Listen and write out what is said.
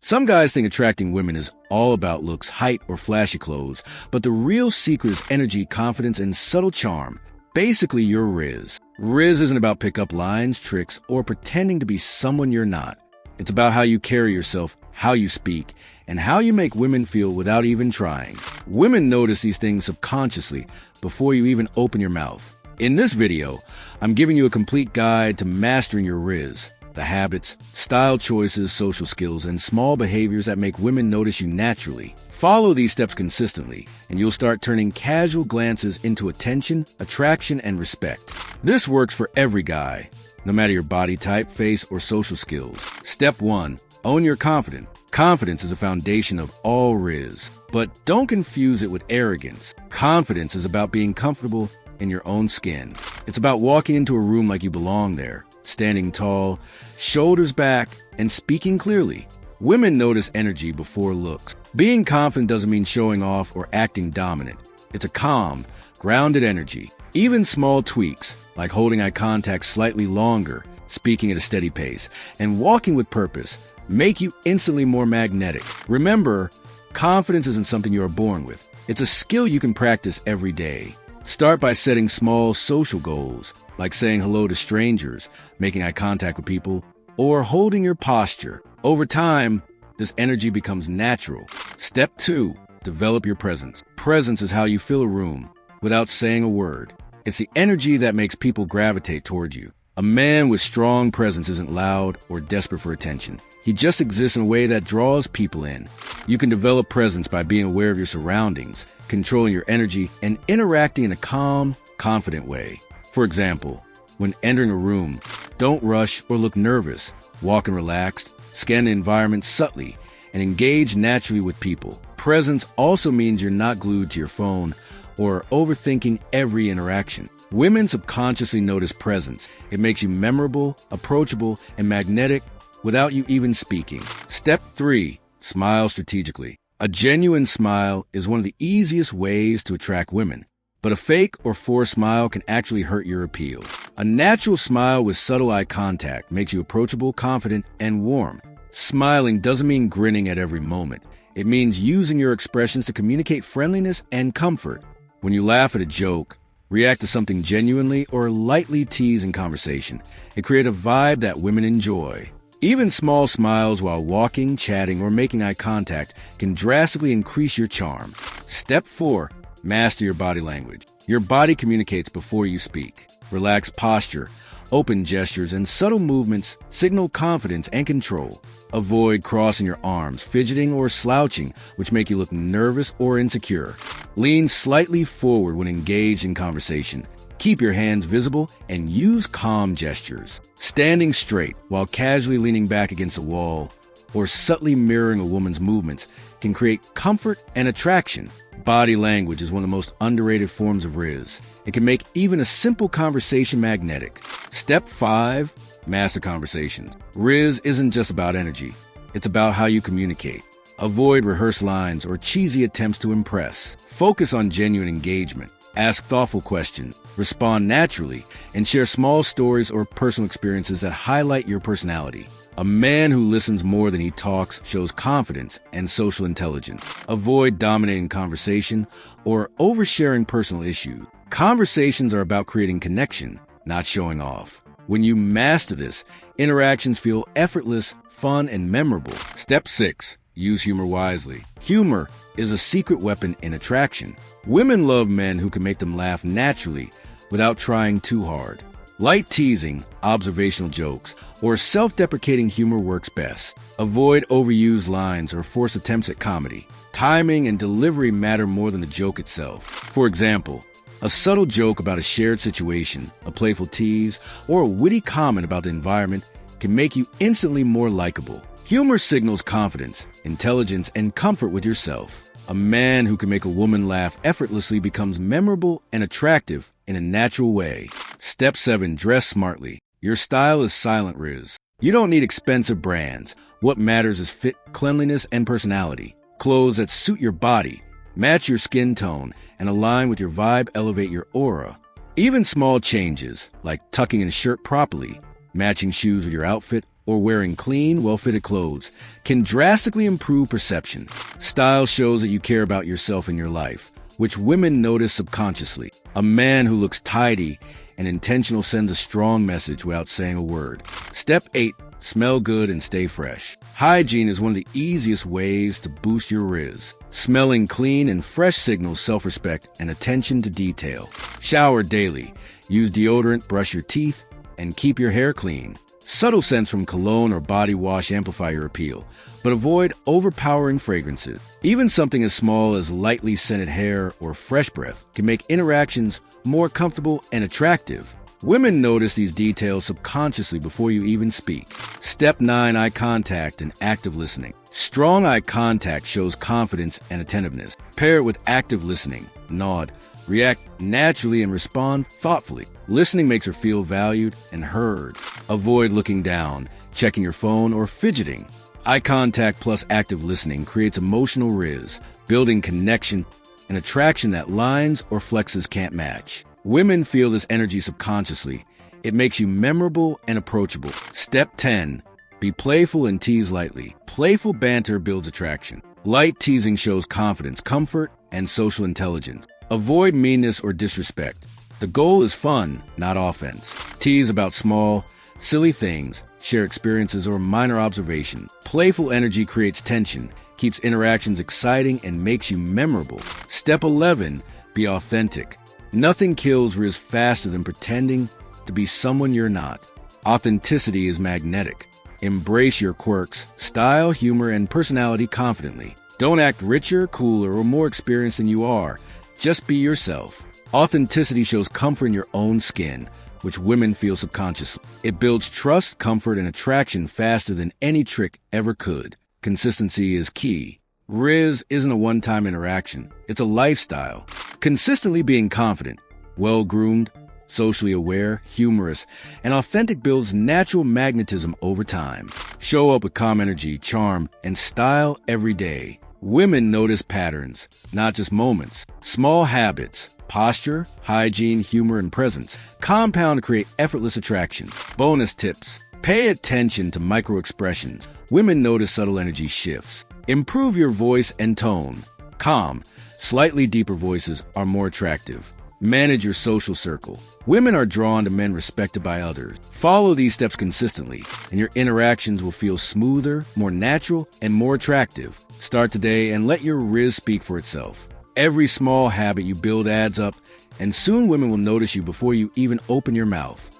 Some guys think attracting women is all about looks, height, or flashy clothes, but the real secret is energy, confidence, and subtle charm. Basically, you're Rizz. Rizz isn't about pickup lines, tricks, or pretending to be someone you're not. It's about how you carry yourself, how you speak, and how you make women feel without even trying. Women notice these things subconsciously before you even open your mouth. In this video, I'm giving you a complete guide to mastering your Rizz. The habits, style choices, social skills, and small behaviors that make women notice you naturally. Follow these steps consistently, and you'll start turning casual glances into attention, attraction, and respect. This works for every guy, no matter your body type, face, or social skills. Step 1. Own your confidence. Confidence is a foundation of all Rizz, but don't confuse it with arrogance. Confidence is about being comfortable in your own skin. It's about walking into a room like you belong there, standing tall, shoulders back, and speaking clearly. Women notice energy before looks. Being confident doesn't mean showing off or acting dominant. It's a calm, grounded energy. Even small tweaks, like holding eye contact slightly longer, speaking at a steady pace, and walking with purpose, make you instantly more magnetic. Remember, confidence isn't something you are born with. It's a skill you can practice every day. Start by setting small social goals, like saying hello to strangers, making eye contact with people, or holding your posture. Over time, this energy becomes natural. Step 2. Develop your presence. Presence is how you fill a room without saying a word. It's the energy that makes people gravitate toward you. A man with strong presence isn't loud or desperate for attention. He just exists in a way that draws people in. You can develop presence by being aware of your surroundings, controlling your energy, and interacting in a calm, confident way. For example, when entering a room, don't rush or look nervous. Walk in relaxed, scan the environment subtly, and engage naturally with people. Presence also means you're not glued to your phone or overthinking every interaction. Women subconsciously notice presence. It makes you memorable, approachable, and magnetic without you even speaking. Step 3. Smile strategically. A genuine smile is one of the easiest ways to attract women, but a fake or forced smile can actually hurt your appeal. A natural smile with subtle eye contact makes you approachable, confident, and warm. Smiling doesn't mean grinning at every moment. It means using your expressions to communicate friendliness and comfort. When you laugh at a joke, react to something genuinely, or lightly tease in conversation, it creates a vibe that women enjoy. Even small smiles while walking, chatting, or making eye contact can drastically increase your charm. Step 4. Master your body language. Your body communicates before you speak. Relaxed posture, open gestures, and subtle movements signal confidence and control. Avoid crossing your arms, fidgeting, or slouching, which make you look nervous or insecure. Lean slightly forward when engaged in conversation. Keep your hands visible and use calm gestures. Standing straight while casually leaning back against a wall or subtly mirroring a woman's movements can create comfort and attraction. Body language is one of the most underrated forms of Rizz. It can make even a simple conversation magnetic. Step 5. Master conversations. Rizz isn't just about energy. It's about how you communicate. Avoid rehearsed lines or cheesy attempts to impress. Focus on genuine engagement. Ask thoughtful questions, respond naturally, and share small stories or personal experiences that highlight your personality. A man who listens more than he talks shows confidence and social intelligence. Avoid dominating conversation or oversharing personal issues. Conversations are about creating connection, not showing off. When you master this, interactions feel effortless, fun, and memorable. Step 6. Use humor wisely. Humor is a secret weapon in attraction. Women love men who can make them laugh naturally without trying too hard. Light teasing, observational jokes, or self-deprecating humor works best. Avoid overused lines or forced attempts at comedy. Timing and delivery matter more than the joke itself. For example, a subtle joke about a shared situation, a playful tease, or a witty comment about the environment can make you instantly more likable. Humor signals confidence, intelligence, and comfort with yourself. A man who can make a woman laugh effortlessly becomes memorable and attractive in a natural way. Step 7. Dress smartly. Your style is silent, Rizz. You don't need expensive brands. What matters is fit, cleanliness, and personality. Clothes that suit your body, match your skin tone, and align with your vibe elevate your aura. Even small changes, like tucking in a shirt properly, matching shoes with your outfit, or wearing clean, well-fitted clothes can drastically improve perception. Style shows that you care about yourself and your life, which women notice subconsciously. A man who looks tidy and intentional sends a strong message without saying a word. Step 8. Smell good and stay fresh. Hygiene is one of the easiest ways to boost your Rizz. Smelling clean and fresh signals self-respect and attention to detail. Shower daily. Use deodorant, brush your teeth, and keep your hair clean. Subtle scents from cologne or body wash amplify your appeal, but avoid overpowering fragrances. Even something as small as lightly scented hair or fresh breath can make interactions more comfortable and attractive. Women notice these details subconsciously before you even speak. Step 9. Eye contact and active listening. Strong eye contact shows confidence and attentiveness. Pair it with active listening. Nod, react naturally, and respond thoughtfully. Listening makes her feel valued and heard. Avoid looking down, checking your phone, or fidgeting. Eye contact plus active listening creates emotional Rizz, building connection and attraction that lines or flexes can't match. Women feel this energy subconsciously. It makes you memorable and approachable. Step 10. Be playful and tease lightly. Playful banter builds attraction. Light teasing shows confidence, comfort, and social intelligence. Avoid meanness or disrespect. The goal is fun, not offense. Tease about small, silly things, share experiences, or minor observations. Playful energy creates tension, keeps interactions exciting, and makes you memorable. Step 11. Be authentic. Nothing kills Rizz faster than pretending to be someone you're not. Authenticity is magnetic. Embrace your quirks, style, humor, and personality confidently. Don't act richer, cooler, or more experienced than you are. Just be yourself. Authenticity shows comfort in your own skin, which women feel subconsciously. It builds trust, comfort, and attraction faster than any trick ever could. Consistency is key. Rizz isn't a one-time interaction. It's a lifestyle. Consistently being confident, well-groomed, socially aware, humorous, and authentic builds natural magnetism over time. Show up with calm energy, charm, and style every day. Women notice patterns, not just moments. Small habits, posture, hygiene, humor, and presence compound to create effortless attraction. Bonus tips. Pay attention to micro-expressions. Women notice subtle energy shifts. Improve your voice and tone. Calm, slightly deeper voices are more attractive. Manage your social circle. Women are drawn to men respected by others. Follow these steps consistently, and your interactions will feel smoother, more natural, and more attractive. Start today and let your Rizz speak for itself. Every small habit you build adds up, and soon women will notice you before you even open your mouth.